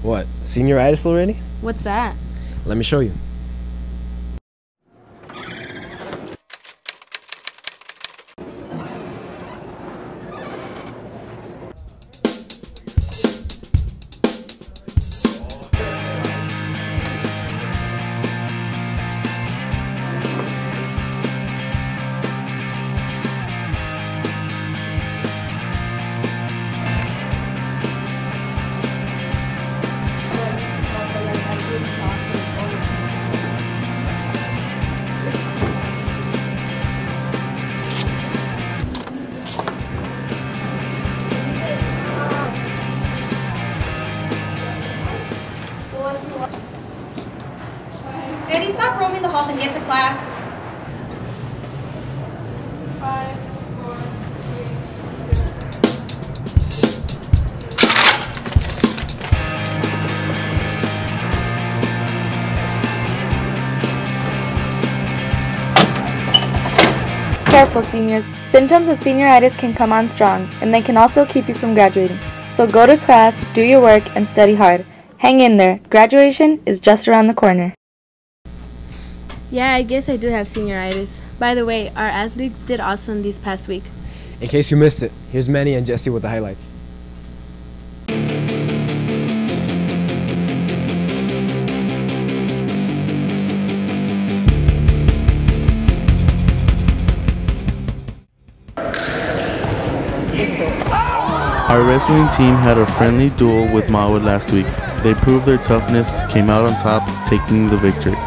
What, senioritis already? What's that? Let me show you. Eddie, stop roaming the halls and get to class. 5, 4, 3. Careful, seniors. Symptoms of senioritis can come on strong, and they can also keep you from graduating. So go to class, do your work, and study hard. Hang in there. Graduation is just around the corner. Yeah, I guess I do have senioritis. By the way, our athletes did awesome this past week. In case you missed it, here's Manny and Jesse with the highlights. Our wrestling team had a friendly duel with Mawa last week. They proved their toughness, came out on top, taking the victory.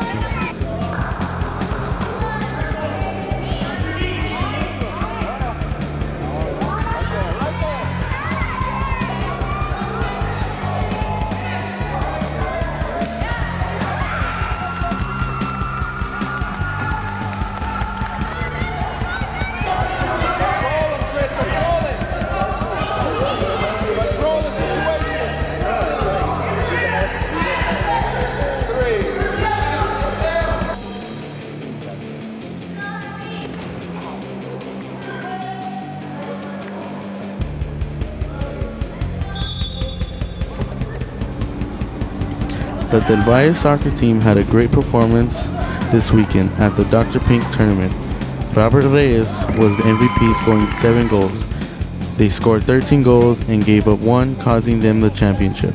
The Del Valle soccer team had a great performance this weekend at the Dr. Pink tournament. Robert Reyes was the MVP, scoring 7 goals. They scored 13 goals and gave up 1, causing them the championship.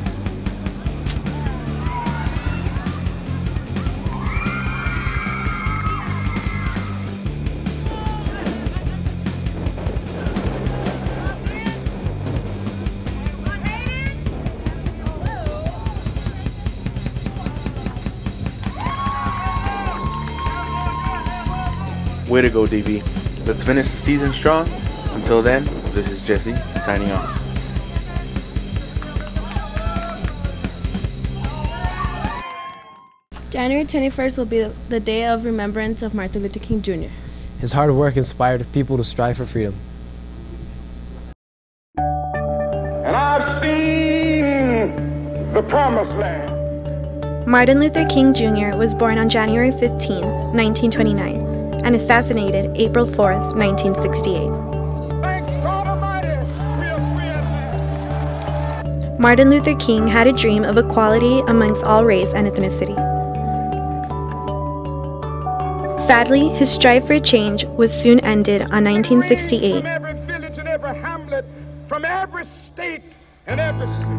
Way to go, DV. Let's finish the season strong. Until then, this is Jesse signing off. January 21st will be the day of remembrance of Martin Luther King Jr. His hard work inspired people to strive for freedom. And I've seen the promised land. Martin Luther King Jr. was born on January 15, 1929, and assassinated April 4, 1968. Thank God Almighty, we are free at last. Martin Luther King had a dream of equality amongst all race and ethnicity. Sadly, his strive for change was soon ended on 1968. From every village and every hamlet, from every state and every city.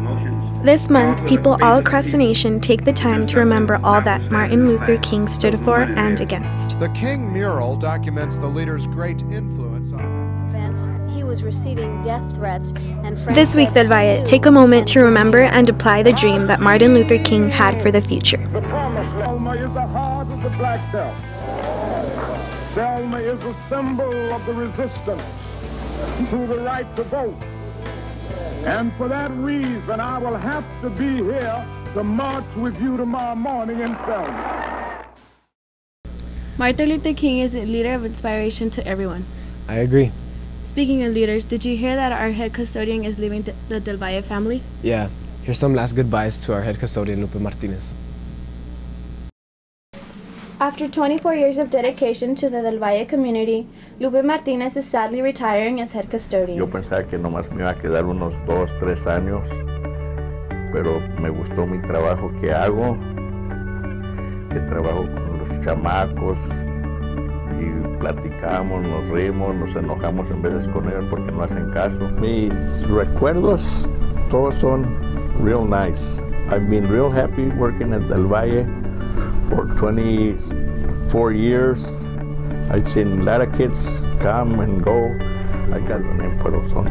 This month, people all across the nation take the time to remember all that Martin Luther King stood for and against. The King mural documents the leader's great influence on He was receiving death threats and This week, Del Valle, take a moment to remember and apply the dream that Martin Luther King had for the future. The promised Selma is the heart of the black belt. Selma is a symbol of the resistance to the right to vote. And for that reason, I will have to be here to march with you tomorrow morning in Selma. Martin Luther King is a leader of inspiration to everyone. I agree. Speaking of leaders, did you hear that our head custodian is leaving the Del Valle family? Yeah, here's some last goodbyes to our head custodian Lupe Martinez. After 24 years of dedication to the Del Valle community, Lupe Martinez is sadly retiring as head custodian. Yo pensaba que nomás me iba a quedar unos 2, 3 años pero me gustó mi trabajo que hago, que trabajo con los chamacos y platicamos, nos reímos, nos enojamos en veces con ellos porque no hacen caso. Mis recuerdos todos son real nice. I've been real happy working at Del Valle for 24 years. I've seen a lot of kids come and go. I got the name, pero son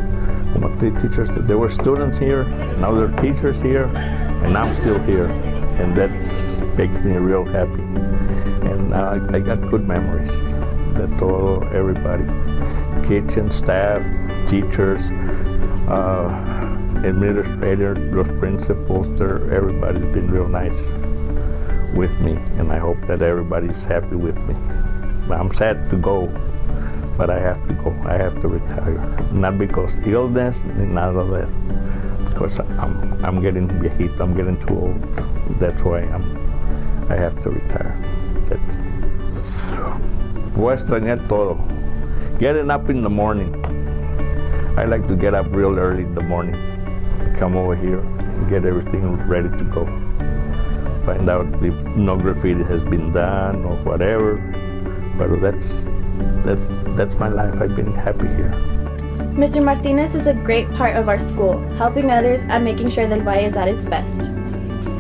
como 3 teachers. There were students here, now there are teachers here, and I'm still here. And that makes me real happy. And I got good memories. De todo, everybody. Kitchen staff, teachers, administrators, los principals, everybody's been real nice with me. And I hope that everybody's happy with me. I'm sad to go, but I have to go. I have to retire. Not because illness, none of that. Because I'm getting viejito, I'm getting too old. That's why I have to retire. Voy a extrañar todo. Getting up in the morning. I like to get up real early in the morning. Come over here, get everything ready to go. Find out if no graffiti has been done or whatever. But that's my life. I've been happy here. Mr. Martinez is a great part of our school, helping others and making sure Del Valle is at its best.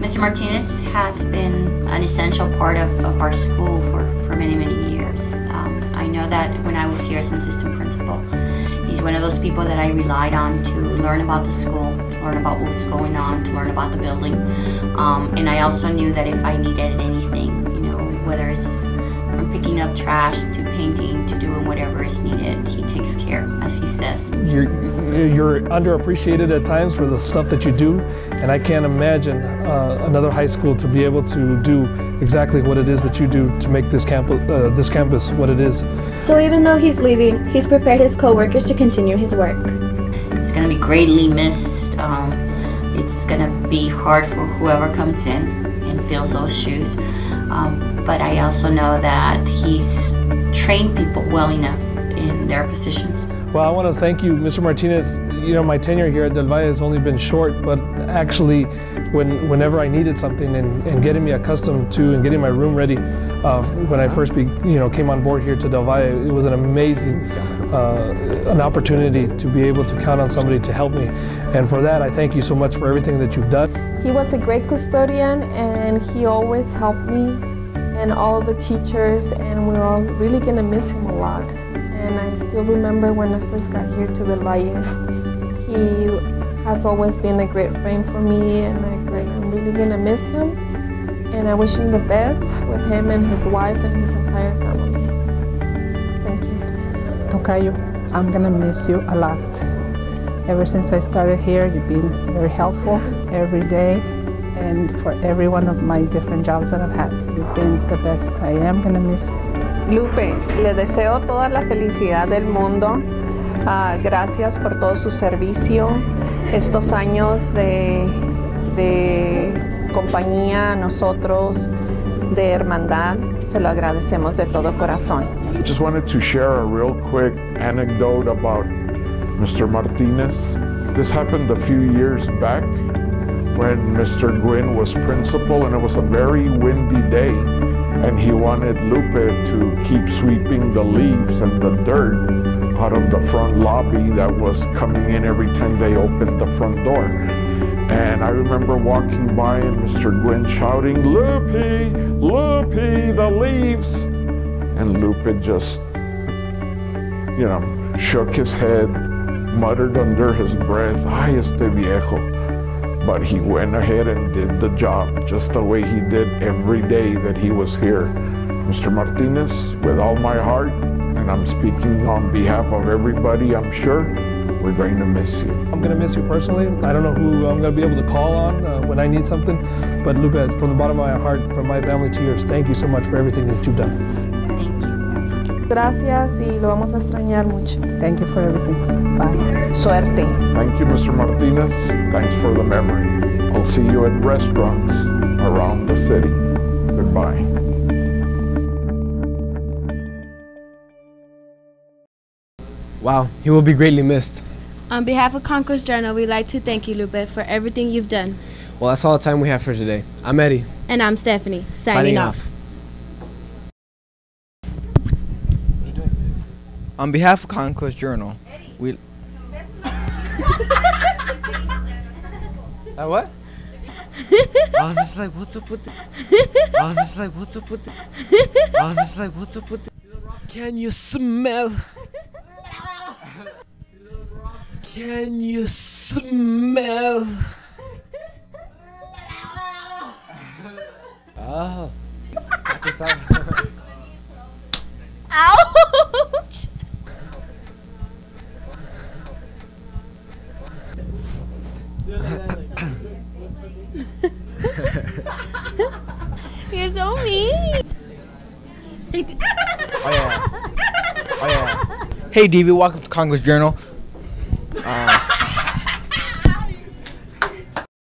Mr. Martinez has been an essential part of our school for many, many years. I know that when I was here as an assistant principal, he's one of those people that I relied on to learn about the school, to learn about what's going on, to learn about the building. And I also knew that if I needed anything, whether it's from picking up trash to painting to doing whatever is needed, he takes care, as he says. You're underappreciated at times for the stuff that you do, and I can't imagine another high school to be able to do exactly what it is that you do to make this campus what it is. So even though he's leaving, he's prepared his co-workers to continue his work. It's going to be greatly missed. It's going to be hard for whoever comes in and fills those shoes. But I also know that he's trained people well enough in their positions. Well, I want to thank you, Mr. Martinez. My tenure here at Del Valle has only been short, but actually, whenever I needed something and getting me accustomed to and getting my room ready, when I first came on board here to Del Valle, it was an amazing an opportunity to be able to count on somebody to help me. And for that, I thank you so much for everything that you've done. He was a great custodian, and he always helped me and all the teachers, and we're all really going to miss him a lot. And I still remember when I first got here to Del Valle, he has always been a great friend for me, and I was like, I'm really going to miss him. And I wish him the best with him and his wife and his entire family. Thank you. Tocayo, I'm going to miss you a lot. Ever since I started here, you've been very helpful every day, and for every one of my different jobs that I've had, you've been the best. I am going to miss you. Lupe, le deseo toda la felicidad del mundo. Gracias por todo su servicio, estos años de compañía a nosotros, de hermandad. Se lo agradecemos de todo corazón. I just wanted to share a real quick anecdote about Mr. Martinez. This happened a few years back when Mr. Gwynn was principal, and it was a very windy day, and he wanted Lupe to keep sweeping the leaves and the dirt out of the front lobby that was coming in every time they opened the front door. And I remember walking by and Mr. Gwynn shouting, "Lupe, Lupe, the leaves!" And Lupe just, shook his head, muttered under his breath, "Ay, este viejo." But he went ahead and did the job just the way he did every day that he was here. Mr. Martinez, with all my heart, and I'm speaking on behalf of everybody, I'm sure, we're going to miss you. I'm going to miss you personally. I don't know who I'm going to be able to call on when I need something, but Lupe, from the bottom of my heart, from my family to yours, thank you so much for everything that you've done. Thank you. Gracias, y lo vamos a extrañar mucho. Thank you for everything. Bye. Suerte. Thank you, Mr. Martinez. Thanks for the memory. I'll see you at restaurants around the city. Goodbye. Wow, he will be greatly missed. On behalf of Conquest Journal, we'd like to thank you, Lupe, for everything you've done. Well, that's all the time we have for today. I'm Eddie. And I'm Stephanie, signing off. On behalf of Conquest Journal, we... What? I was just like, what's up with the... I was just like, what's up with the... I was just like, what's up with the... Can you smell... Can you smell... Oh. Ouch! You're so mean. Oh yeah. Hey, DB, welcome to Conquest Journal.